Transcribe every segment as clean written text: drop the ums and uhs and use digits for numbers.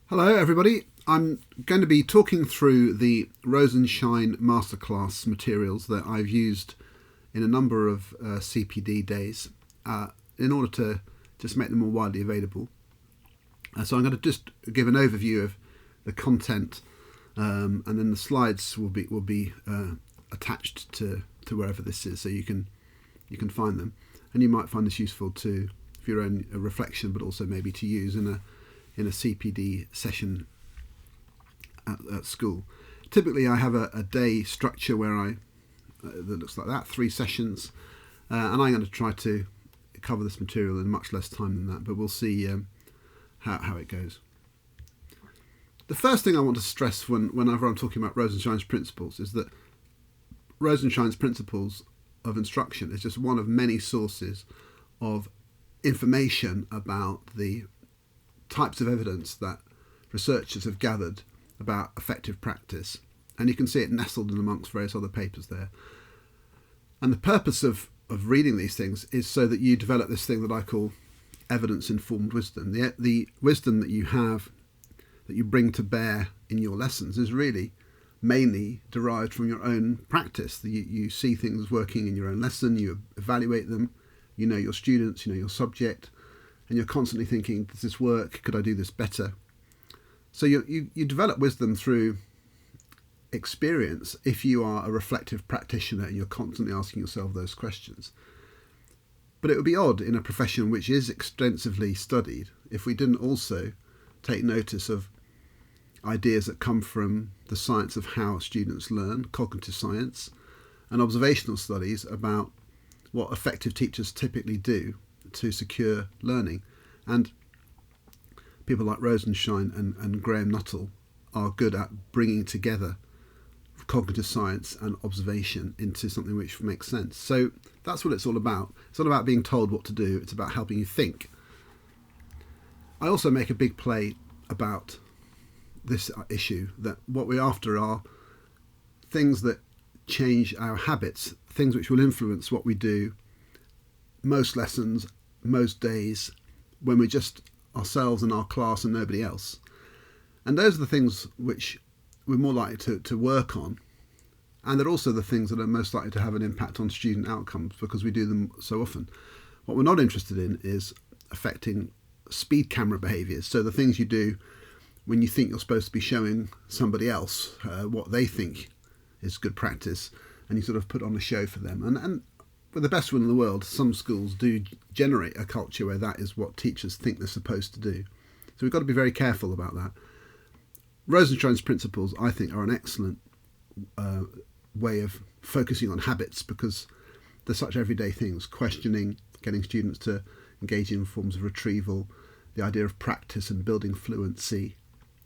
Hello everybody, I'm going to be talking through the Rosenshine Masterclass materials that I've used in a number of CPD days in order to just make them more widely available. So I'm going to just give an overview of the content and then the slides will be attached to wherever this is, so you can find them, and you might find this useful for your own reflection, but also maybe to use in a CPD session at school. Typically I have a day structure where that looks like that, 3 sessions, and I'm going to try to cover this material in much less time than that, but we'll see how it goes. The first thing I want to stress whenever I'm talking about Rosenshine's principles is that Rosenshine's principles of instruction is just one of many sources of information about the types of evidence that researchers have gathered about effective practice, and you can see it nestled in amongst various other papers there. And the purpose of reading these things is so that you develop this thing that I call evidence-informed wisdom. The wisdom that you have, that you bring to bear in your lessons, is really mainly derived from your own practice. You see things working in your own lesson, you evaluate them, you know your students, you know your subject, and you're constantly thinking, does this work? Could I do this better? So you develop wisdom through experience if you are a reflective practitioner and you're constantly asking yourself those questions. But it would be odd in a profession which is extensively studied if we didn't also take notice of ideas that come from the science of how students learn, cognitive science, and observational studies about what effective teachers typically do to secure learning. And people like Rosenshine and Graham Nuttall are good at bringing together cognitive science and observation into something which makes sense. So that's what it's all about. It's not about being told what to do, it's about helping you think. I also make a big play about this issue, that what we're after are things that change our habits, things which will influence what we do most lessons, most days, when we're just ourselves and our class and nobody else. And those are the things which we're more likely to work on, and they're also the things that are most likely to have an impact on student outcomes because we do them so often. What we're not interested in is affecting speed camera behaviours, so the things you do when you think you're supposed to be showing somebody else what they think is good practice, and you sort of put on a show for them. And with the best one in the world, some schools do generate a culture where that is what teachers think they're supposed to do. So we've got to be very careful about that. Rosenshine's principles, I think, are an excellent way of focusing on habits because they're such everyday things: questioning, getting students to engage in forms of retrieval, the idea of practice and building fluency.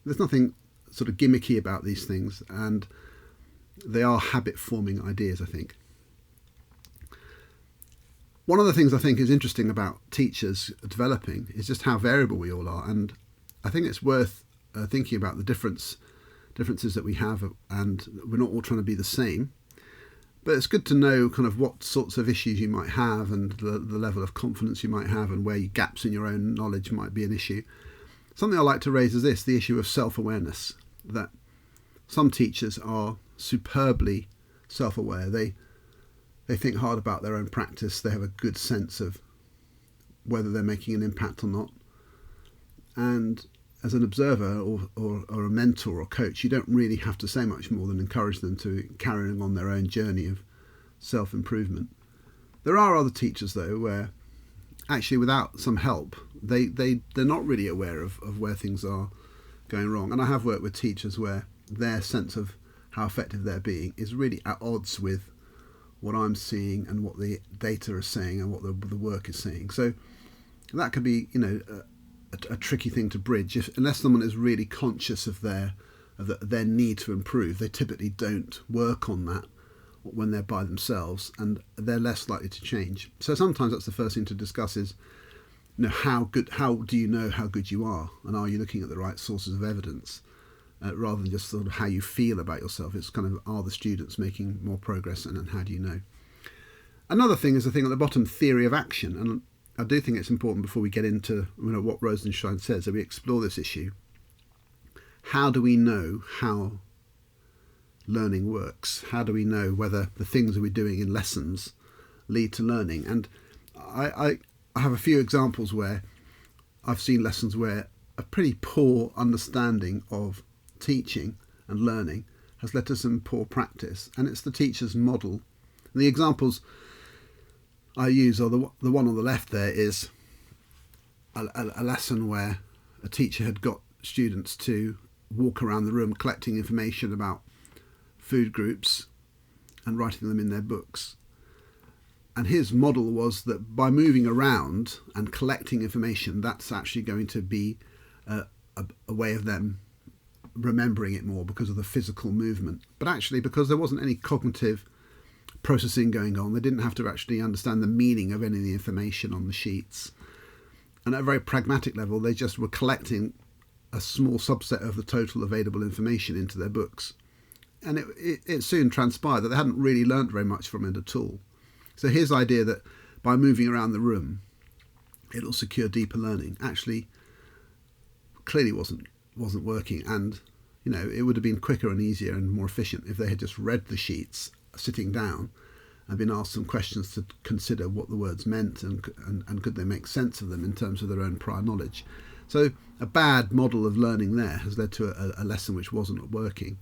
There's nothing sort of gimmicky about these things, and they are habit-forming ideas, I think. One of the things I think is interesting about teachers developing is just how variable we all are, and I think it's worth thinking about the differences that we have, and we're not all trying to be the same. But it's good to know kind of what sorts of issues you might have and the level of confidence you might have and where gaps in your own knowledge might be an issue. Something I like to raise is the issue of self-awareness, that some teachers are superbly self-aware. They think hard about their own practice. They have a good sense of whether they're making an impact or not. And as an observer or a mentor or coach, you don't really have to say much more than encourage them to carry on their own journey of self-improvement. There are other teachers, though, where actually without some help, they're not really aware of where things are going wrong. And I have worked with teachers where their sense of how effective they're being is really at odds with what I'm seeing and what the data is saying and what the work is saying. So that could be, a tricky thing to bridge. Unless someone is really conscious of their need to improve, they typically don't work on that when they're by themselves, and they're less likely to change. So sometimes that's the first thing to discuss is, how do you know how good you are, and are you looking at the right sources of evidence? Rather than just sort of how you feel about yourself. It's kind of, are the students making more progress, and how do you know? Another thing is the thing at the bottom, theory of action. And I do think it's important before we get into what Rosenshine says, that we explore this issue. how do we know how learning works? How do we know whether the things that we're doing in lessons lead to learning? And I have a few examples where I've seen lessons where a pretty poor understanding of teaching and learning has led to some poor practice, and it's the teacher's model. And the examples I use are the one on the left there is a lesson where a teacher had got students to walk around the room collecting information about food groups and writing them in their books. And his model was that by moving around and collecting information, that's actually going to be a way of them remembering it more because of the physical movement. But actually, because there wasn't any cognitive processing going on, they didn't have to actually understand the meaning of any of the information on the sheets. And at a very pragmatic level, they just were collecting a small subset of the total available information into their books. And it soon transpired that they hadn't really learnt very much from it at all. So his idea that by moving around the room, it'll secure deeper learning, actually clearly wasn't working. And it would have been quicker and easier and more efficient if they had just read the sheets sitting down and been asked some questions to consider what the words meant and could they make sense of them in terms of their own prior knowledge. So a bad model of learning there has led to a lesson which wasn't working.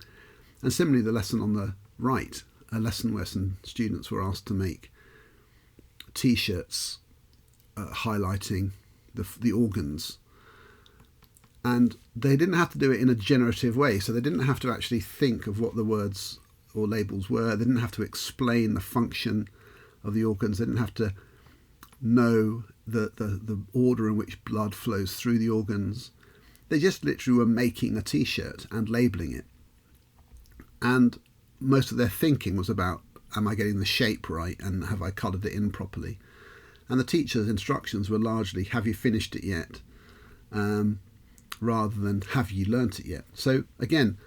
And similarly, the lesson on the right, a lesson where some students were asked to make T-shirts highlighting the organs, and they didn't have to do it in a generative way, so they didn't have to actually think of what the words or labels were. They didn't have to explain the function of the organs. They didn't have to know the order in which blood flows through the organs. They just literally were making a T-shirt and labelling it, and most of their thinking was about, am I getting the shape right and have I coloured it in properly? And the teacher's instructions were largely, have you finished it yet? Rather than, have you learnt it yet? So again,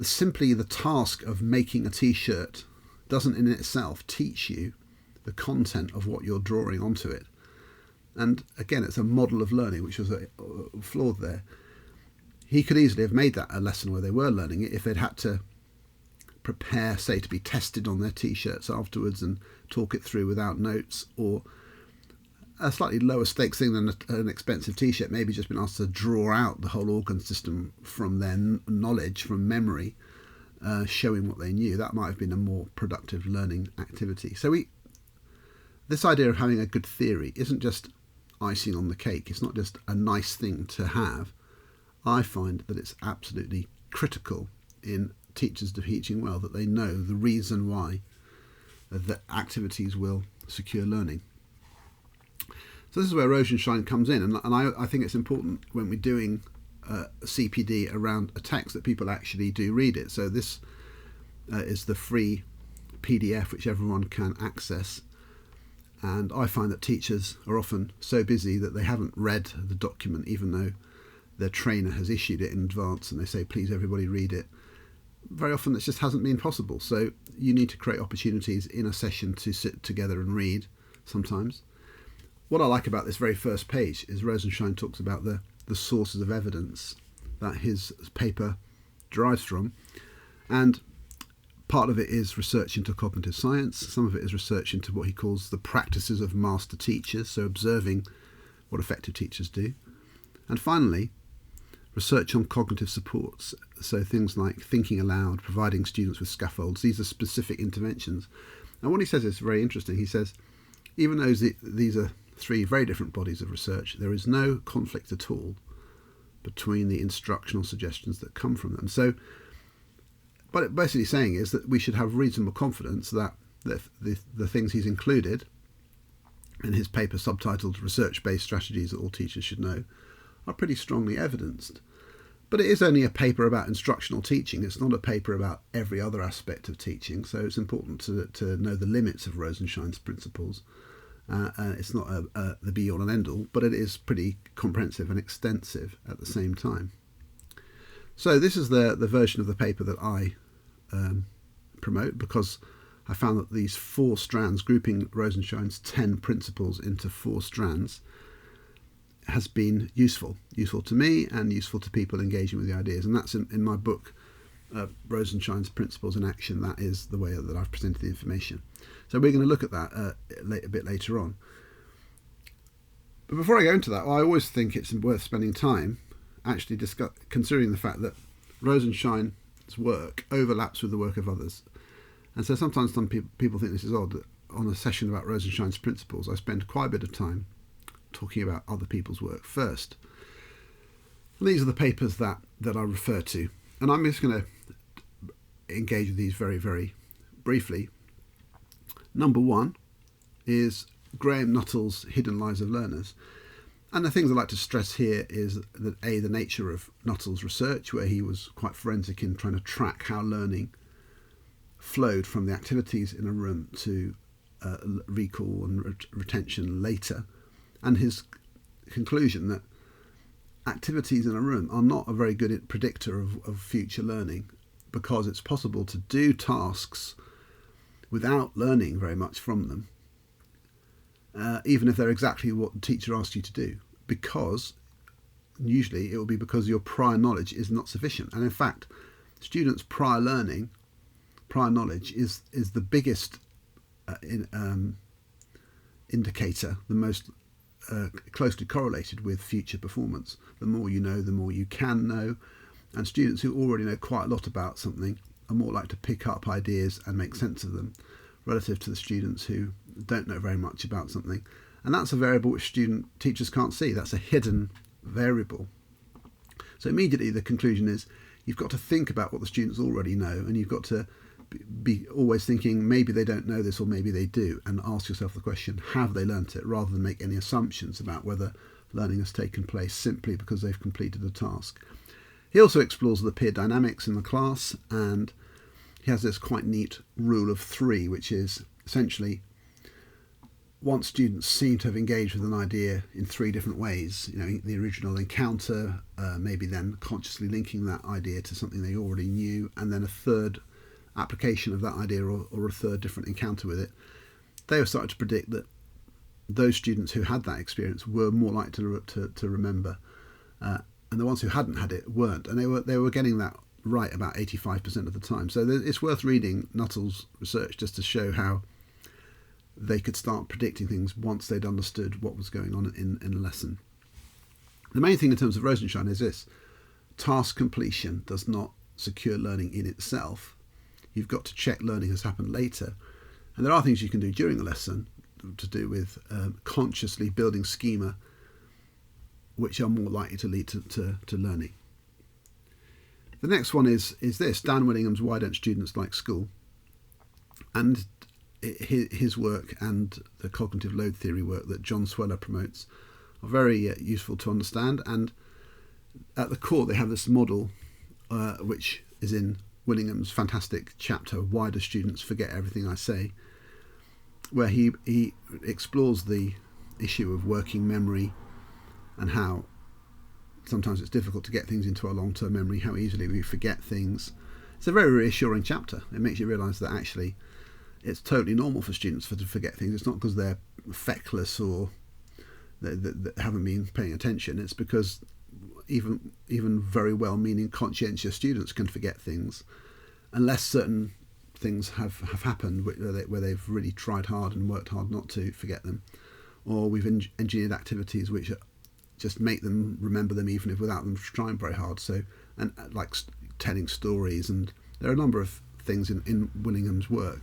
simply the task of making a T-shirt doesn't in itself teach you the content of what you're drawing onto it. And again, it's a model of learning which was flawed there. He could easily have made that a lesson where they were learning it if they'd had to prepare, say, to be tested on their T-shirts afterwards and talk it through without notes, or a slightly lower stakes thing than an expensive T-shirt, maybe just been asked to draw out the whole organ system from their knowledge, from memory, showing what they knew. That might have been a more productive learning activity. So this idea of having a good theory isn't just icing on the cake. It's not just a nice thing to have. I find that it's absolutely critical in teachers teaching well that they know the reason why the activities will secure learning. So this is where Rosenshine comes in, and I think it's important when we're doing CPD around a text that people actually do read it. So this is the free PDF which everyone can access, and I find that teachers are often so busy that they haven't read the document even though their trainer has issued it in advance and they say please everybody read it. Very often this just hasn't been possible, so you need to create opportunities in a session to sit together and read sometimes. What I like about this very first page is Rosenshine talks about the sources of evidence that his paper derives from, and part of it is research into cognitive science, some of it is research into what he calls the practices of master teachers, so observing what effective teachers do, and finally research on cognitive supports, so things like thinking aloud, providing students with scaffolds. These are specific interventions. And what he says is very interesting. He says, even though these are three very different bodies of research, there is no conflict at all between the instructional suggestions that come from them. So, what it basically saying is that we should have reasonable confidence that the things he's included in his paper subtitled Research-Based Strategies That All Teachers Should Know are pretty strongly evidenced. But it is only a paper about instructional teaching. It's not a paper about every other aspect of teaching, so it's important to know the limits of Rosenshine's principles. It's not the be-all and end-all, but it is pretty comprehensive and extensive at the same time. So this is the version of the paper that I promote, because I found that these 4 strands, grouping Rosenshine's 10 principles into 4 strands, has been useful to me and useful to people engaging with the ideas. And that's in my book, Rosenshine's Principles in Action. That is the way that I've presented the information. So we're going to look at that a bit later on. But before I go into that, I always think it's worth spending time actually considering the fact that Rosenshine's work overlaps with the work of others. And so sometimes some people think this is odd, that on a session about Rosenshine's Principles, I spend quite a bit of time talking about other people's work first. And these are the papers that I refer to. And I'm just going to engage with these very, very briefly. Number one is Graham Nuttall's Hidden Lives of Learners. And the things I'd like to stress here is that the nature of Nuttall's research, where he was quite forensic in trying to track how learning flowed from the activities in a room to recall and retention later, and his conclusion that activities in a room are not a very good predictor of future learning, because it's possible to do tasks without learning very much from them, even if they're exactly what the teacher asked you to do, because usually it will be because your prior knowledge is not sufficient. And in fact, students' prior knowledge is the biggest indicator, the most closely correlated with future performance. The more you know, the more you can know, and students who already know quite a lot about something are more likely to pick up ideas and make sense of them, relative to the students who don't know very much about something. And that's a variable which teachers can't see. That's a hidden variable. So immediately the conclusion is you've got to think about what the students already know, and you've got to be always thinking maybe they don't know this or maybe they do, and ask yourself the question, have they learnt it, rather than make any assumptions about whether learning has taken place simply because they've completed a task. He also explores the peer dynamics in the class, and he has this quite neat rule of three, which is essentially once students seem to have engaged with an idea in three different ways, the original encounter, maybe then consciously linking that idea to something they already knew, and then a third application of that idea or a third different encounter with it, they have started to predict that those students who had that experience were more likely to remember, and the ones who hadn't had it weren't, and they were getting that right about 85% of the time. So it's worth reading Nuttall's research just to show how they could start predicting things once they'd understood what was going on in a lesson. The main thing in terms of Rosenshine is this: task completion does not secure learning in itself. You've got to check learning has happened later. And there are things you can do during a lesson to do with consciously building schema which are more likely to lead to learning. The next one is this: Dan Willingham's Why Don't Students Like School? And his work and the cognitive load theory work that John Sweller promotes are very useful to understand. And at the core they have this model which is in Willingham's fantastic chapter, Why Do Students Forget Everything I Say?, where he explores the issue of working memory and how sometimes it's difficult to get things into our long-term memory, how easily we forget things. It's a very reassuring chapter. It makes you realise that actually it's totally normal for students to forget things. It's not because they're feckless or they haven't been paying attention. It's because even very well-meaning, conscientious students can forget things unless certain things have happened where they've really tried hard and worked hard not to forget them, or we've engineered activities which just make them remember them even if without them trying very hard. So, and like telling stories, and there are a number of things in Willingham's work.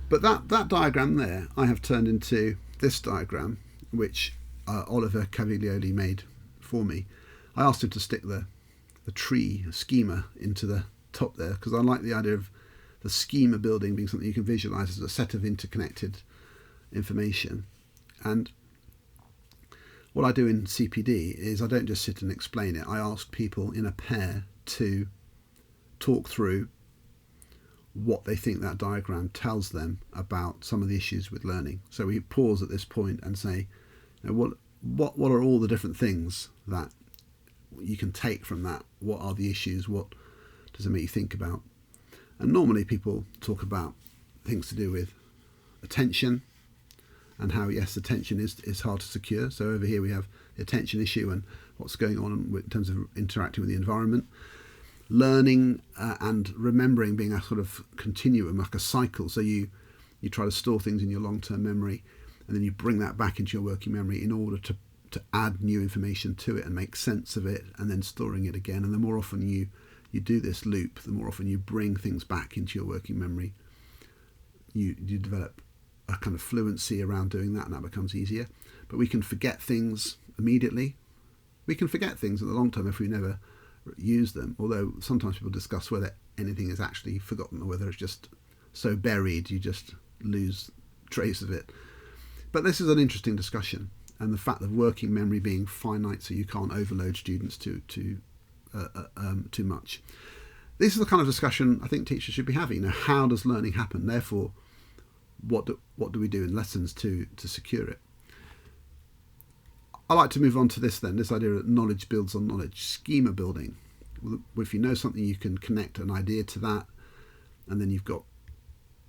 But that diagram there I have turned into this diagram, which Oliver Caviglioli made for me. I asked him to stick the tree schema into the top there, because I like the idea of the schema building being something you can visualize as a set of interconnected information. And what I do in CPD is I don't just sit and explain it. I ask people in a pair to talk through what they think that diagram tells them about some of the issues with learning. So we pause at this point and say, what are all the different things that you can take from that? What are the issues? What does it make you think about? And normally people talk about things to do with attention and how, yes, attention is hard to secure. So over here we have the attention issue and what's going on in terms of interacting with the environment. Learning and remembering being a sort of continuum, like a cycle. So you try to store things in your long-term memory, and then you bring that back into your working memory in order to add new information to it and make sense of it, and then storing it again. And the more often you do this loop, the more often you bring things back into your working memory, you develop a kind of fluency around doing that, and that becomes easier. But we can forget things immediately. We can forget things in the long term if we never use them, although sometimes people discuss whether anything is actually forgotten or whether it's just so buried you just lose trace of it. But this is an interesting discussion, and the fact of working memory being finite, so you can't overload students too much. This is the kind of discussion I think teachers should be having. How does learning happen? Therefore, what do we do in lessons to secure it? I like to move on to this idea that knowledge builds on knowledge, schema building. If you know something, you can connect an idea to that, and then you've got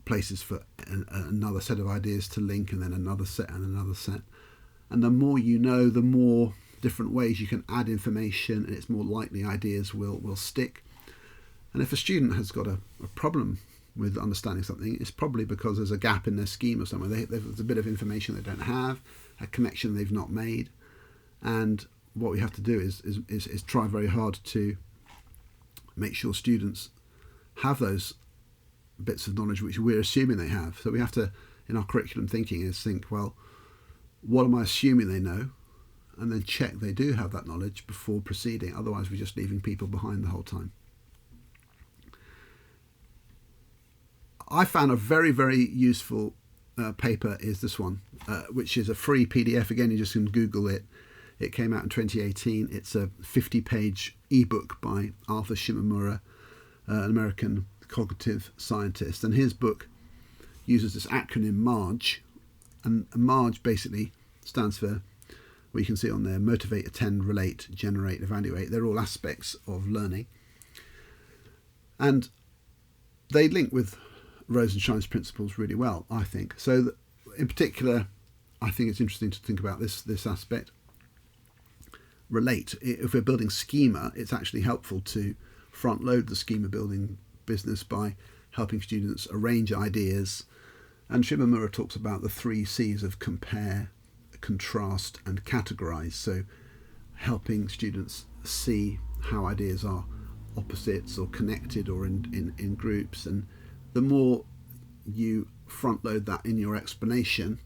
places for another set of ideas to link, and then another set and another set. And the more you know, the more different ways you can add information, and it's more likely ideas will stick. And if a student has got a problem with understanding something, it's probably because there's a gap in their schema somewhere. There's a bit of information they don't have, a connection they've not made. And what we have to do is try very hard to make sure students have those bits of knowledge which we're assuming they have. So we have to, in our curriculum thinking, think, well, what am I assuming they know? And then check they do have that knowledge before proceeding. Otherwise, we're just leaving people behind the whole time. I found a very, very useful paper is this one, which is a free PDF. Again, you just can Google it. It came out in 2018. It's a 50-page ebook by Arthur Shimomura, an American cognitive scientist. And his book uses this acronym MARGE. And MARGE basically stands for, what you can see on there, motivate, attend, relate, generate, evaluate. They're all aspects of learning. And they link with Rosenshine's principles really well, I think. So in particular, I think it's interesting to think about this aspect. Relate. If we're building schema, it's actually helpful to front load the schema building business by helping students arrange ideas. And Shimomura talks about the 3 C's of compare, contrast and categorize. So helping students see how ideas are opposites or connected or in groups. And the more you front load that in your explanation,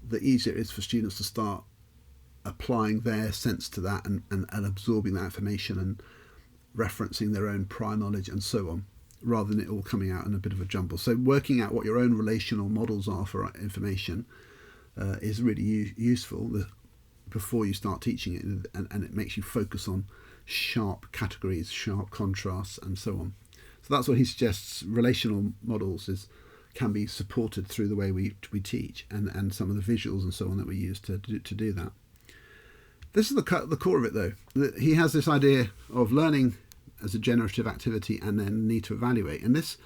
the easier it is for students to start applying their sense to that and absorbing that information and referencing their own prior knowledge and so on, rather than it all coming out in a bit of a jumble. So working out what your own relational models are for information is really useful before you start teaching it, and it makes you focus on sharp categories, sharp contrasts and so on. So that's what he suggests. Relational models can be supported through the way we teach and some of the visuals and so on that we use to do that. This is the core of it, though. He has this idea of learning as a generative activity and then need to evaluate. And this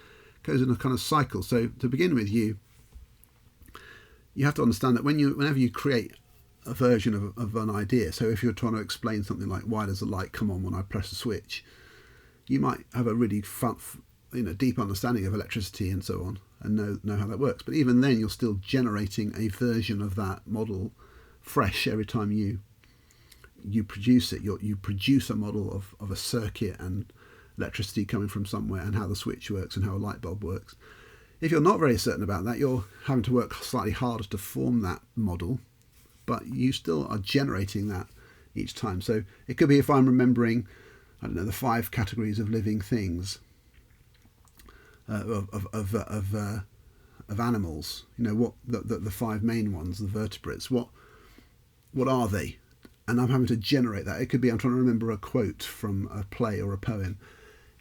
goes in a kind of cycle. So to begin with, you have to understand that whenever you create a version of an idea, so if you're trying to explain something like, why does the light come on when I press a switch, you might have a really deep understanding of electricity and so on, and know how that works. But even then, you're still generating a version of that model fresh every time you produce it. You produce a model of a circuit and electricity coming from somewhere and how the switch works and how a light bulb works. If you're not very certain about that, you're having to work slightly harder to form that model, but you still are generating that each time. So it could be, if I'm remembering, I don't know, the 5 categories of living things, of animals, what the 5 main ones, the vertebrates, what are they? And I'm having to generate that. It could be I'm trying to remember a quote from a play or a poem.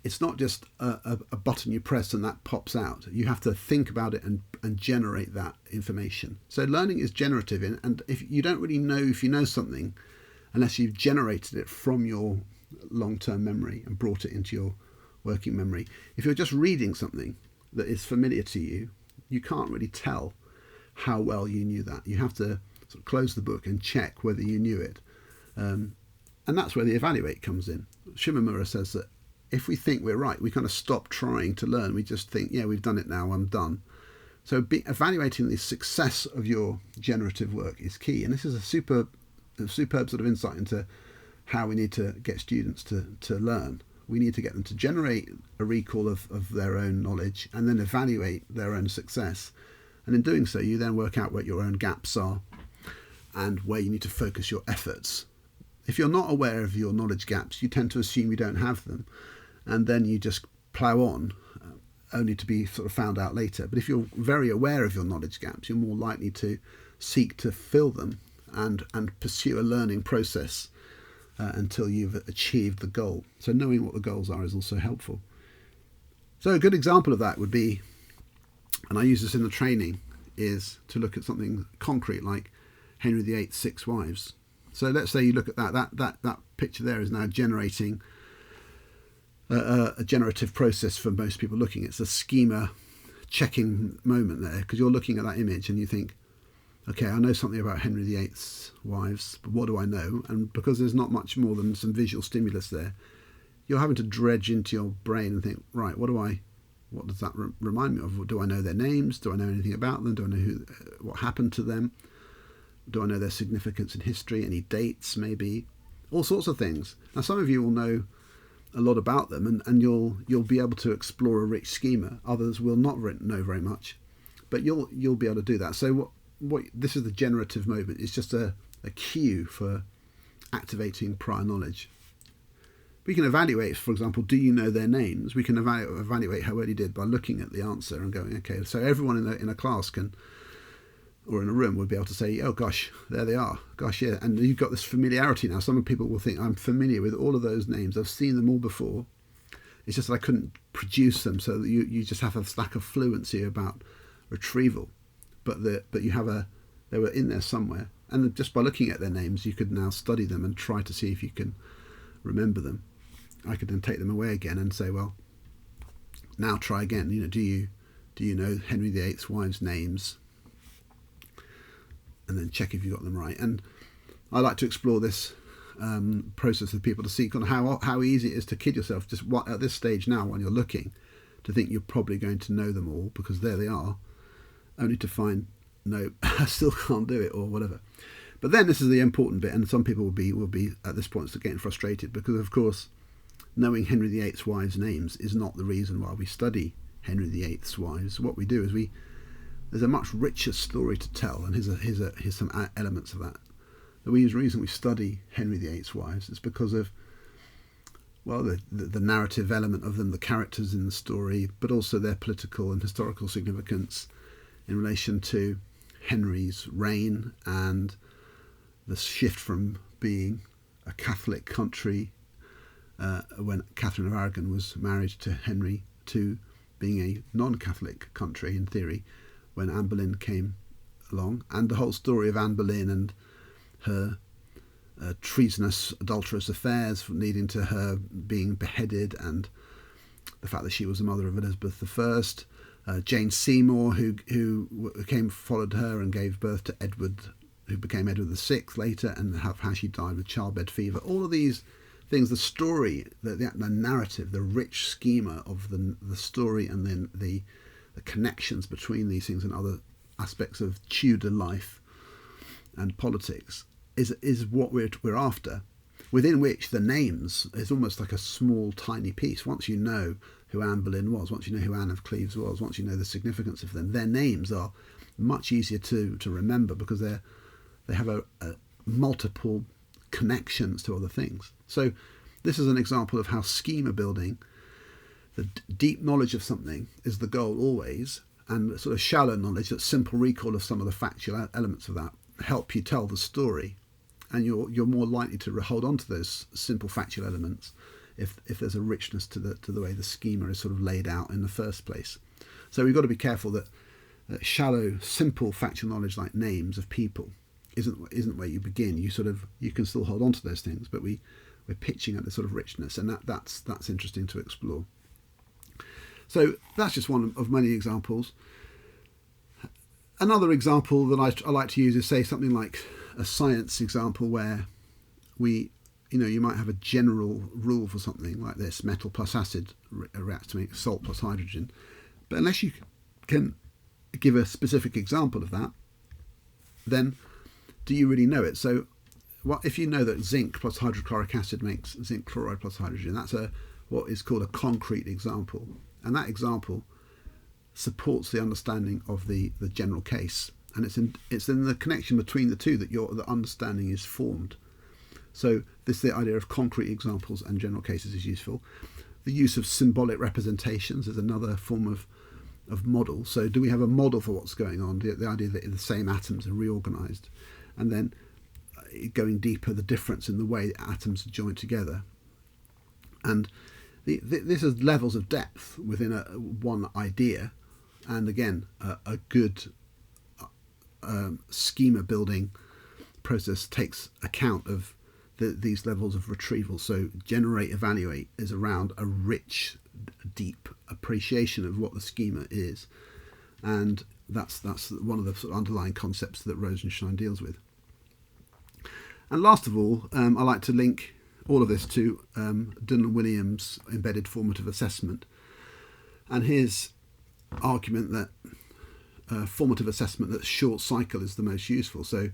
It's not just a button you press and that pops out. You have to think about it and generate that information. So learning is generative, and if you don't really know if you know something unless you've generated it from your long-term memory and brought it into your working memory. If you're just reading something that is familiar to you, you can't really tell how well you knew that. You have to sort of close the book and check whether you knew it. And that's where the evaluate comes in. Shimamura says that if we think we're right, we kind of stop trying to learn. We just think, yeah, we've done it now, I'm done. So evaluating the success of your generative work is key. And this is a superb sort of insight into how we need to get students to learn. We need to get them to generate a recall of their own knowledge and then evaluate their own success. And in doing so, you then work out what your own gaps are and where you need to focus your efforts. If you're not aware of your knowledge gaps, you tend to assume you don't have them, and then you just plough on, only to be sort of found out later. But if you're very aware of your knowledge gaps, you're more likely to seek to fill them and pursue a learning process until you've achieved the goal. So knowing what the goals are is also helpful. So a good example of that would be, and I use this in the training, is to look at something concrete like Henry VIII's 6 wives. So let's say you look at that picture there is now generating a generative process for most people looking. It's a schema checking moment there, because you're looking at that image and you think, okay, I know something about Henry VIII's wives, but what do I know? And because there's not much more than some visual stimulus there, you're having to dredge into your brain and think, right, what does that remind me of? Do I know their names? Do I know anything about them? Do I know what happened to them? Do I know their significance in history? Any dates, maybe? All sorts of things. Now, some of you will know a lot about them, and you'll be able to explore a rich schema. Others will not know very much, but you'll be able to do that. So what this is the generative moment. It's just a cue for activating prior knowledge. We can evaluate, for example, do you know their names? We can evaluate how well you did by looking at the answer and going, okay, so everyone in a class can, or in a room, would be able to say, oh gosh, there they are. Gosh, yeah. And you've got this familiarity now. Some people will think, I'm familiar with all of those names. I've seen them all before. It's just that I couldn't produce them. So that you just have a lack of fluency about retrieval. But you have they were in there somewhere. And just by looking at their names, you could now study them and try to see if you can remember them. I could then take them away again and say, well, now try again. Do you know Henry VIII's wives' names? And then check if you got them right. And I like to explore this process with people to see kind of how easy it is to kid yourself just at this stage now when you're looking, to think you're probably going to know them all because there they are, only to find, no, I still can't do it or whatever. But then this is the important bit, and some people will be at this point getting frustrated because, of course, knowing Henry VIII's wives' names is not the reason why we study Henry VIII's wives. What we do is there's a much richer story to tell, and here's some elements of that. The reason we study Henry VIII's wives is because of, well, the narrative element of them, the characters in the story, but also their political and historical significance in relation to Henry's reign and the shift from being a Catholic country when Catherine of Aragon was married to Henry to being a non-Catholic country in theory when Anne Boleyn came along, and the whole story of Anne Boleyn and her treasonous, adulterous affairs leading to her being beheaded, and the fact that she was the mother of Elizabeth I, Jane Seymour, who followed her and gave birth to Edward, who became Edward VI later, and how she died with childbed fever. All of these things, the story, the narrative, the rich schema of the story, and then the connections between these things and other aspects of Tudor life and politics is what we're after, within which the names is almost like a small tiny piece. Once you know who Anne Boleyn was, once you know who Anne of Cleves was, once you know the significance of them, their names are much easier to remember because they have a multiple connections to other things. So this is an example of how schema building, the deep knowledge of something, is the goal always, and sort of shallow knowledge, that simple recall of some of the factual elements of that, help you tell the story, and you're more likely to hold on to those simple factual elements if there's a richness to the way the schema is sort of laid out in the first place. So we've got to be careful that shallow, simple factual knowledge like names of people isn't where you begin. You can still hold on to those things, but we're pitching at the sort of richness, and that's interesting to explore. So that's just one of many examples. Another example that I like to use is, say, something like a science example where you might have a general rule for something like this: metal plus acid reacts to make salt plus hydrogen. But unless you can give a specific example of that, then do you really know it? So if you know that zinc plus hydrochloric acid makes zinc chloride plus hydrogen, that's what is called a concrete example. And that example supports the understanding of the general case. And it's in the connection between the two that the understanding is formed. So the idea of concrete examples and general cases is useful. The use of symbolic representations is another form of model. So do we have a model for what's going on? The idea that the same atoms are reorganized, and then going deeper, the difference in the way atoms are joined together. And this is levels of depth within one idea. And again, a good schema building process takes account of these levels of retrieval. So generate, evaluate is around a rich, deep appreciation of what the schema is. And that's one of the sort of underlying concepts that Rosenshine deals with. And last of all, I like to link all of this to Dylan Williams' embedded formative assessment, and his argument that formative assessment, that short cycle, is the most useful. So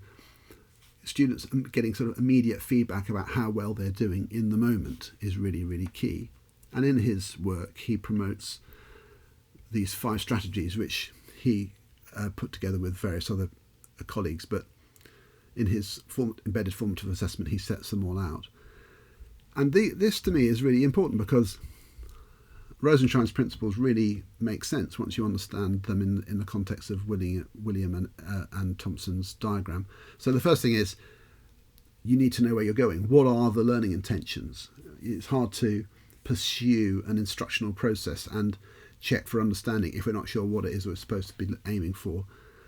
students getting sort of immediate feedback about how well they're doing in the moment is really, really key. And in his work, he promotes these 5 strategies, which he put together with various other colleagues, but in his embedded formative assessment, he sets them all out. And this to me is really important, because Rosenshine's principles really make sense once you understand them in the context of William and Thompson's diagram. So the first thing is, you need to know where you're going. What are the learning intentions? It's hard to pursue an instructional process and check for understanding if we're not sure what it is we're supposed to be aiming for.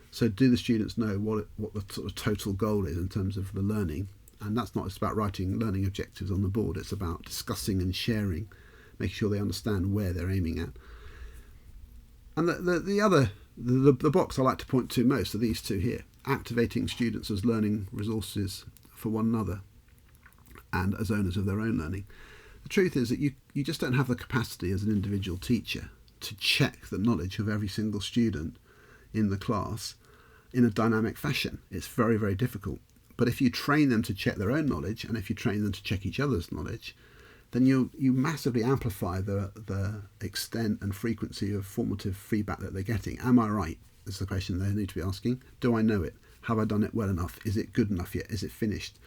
So do the students know what the sort of total goal is in terms of the learning? And that's not just about writing learning objectives on the board. It's about discussing and sharing, making sure they understand where they're aiming at. And the box I like to point to most are these two here: activating students as learning resources for one another and as owners of their own learning. The truth is that you just don't have the capacity as an individual teacher to check the knowledge of every single student in the class in a dynamic fashion. It's very, very difficult. But if you train them to check their own knowledge, and if you train them to check each other's knowledge, then you massively amplify the extent and frequency of formative feedback that they're getting. Am I right? Is the question they need to be asking. Do I know it? Have I done it well enough? Is it good enough yet? Is it finished?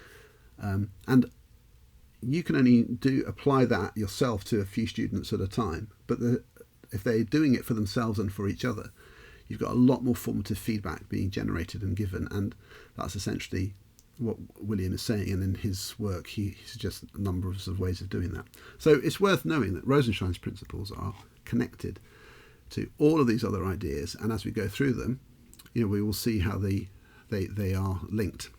And you can only apply that yourself to a few students at a time. But if they're doing it for themselves and for each other, you've got a lot more formative feedback being generated and given. And that's essentially what William is saying, and in his work he suggests a number of ways of doing that. So it's worth knowing that Rosenshine's principles are connected to all of these other ideas, and as we go through them, we will see how they are linked.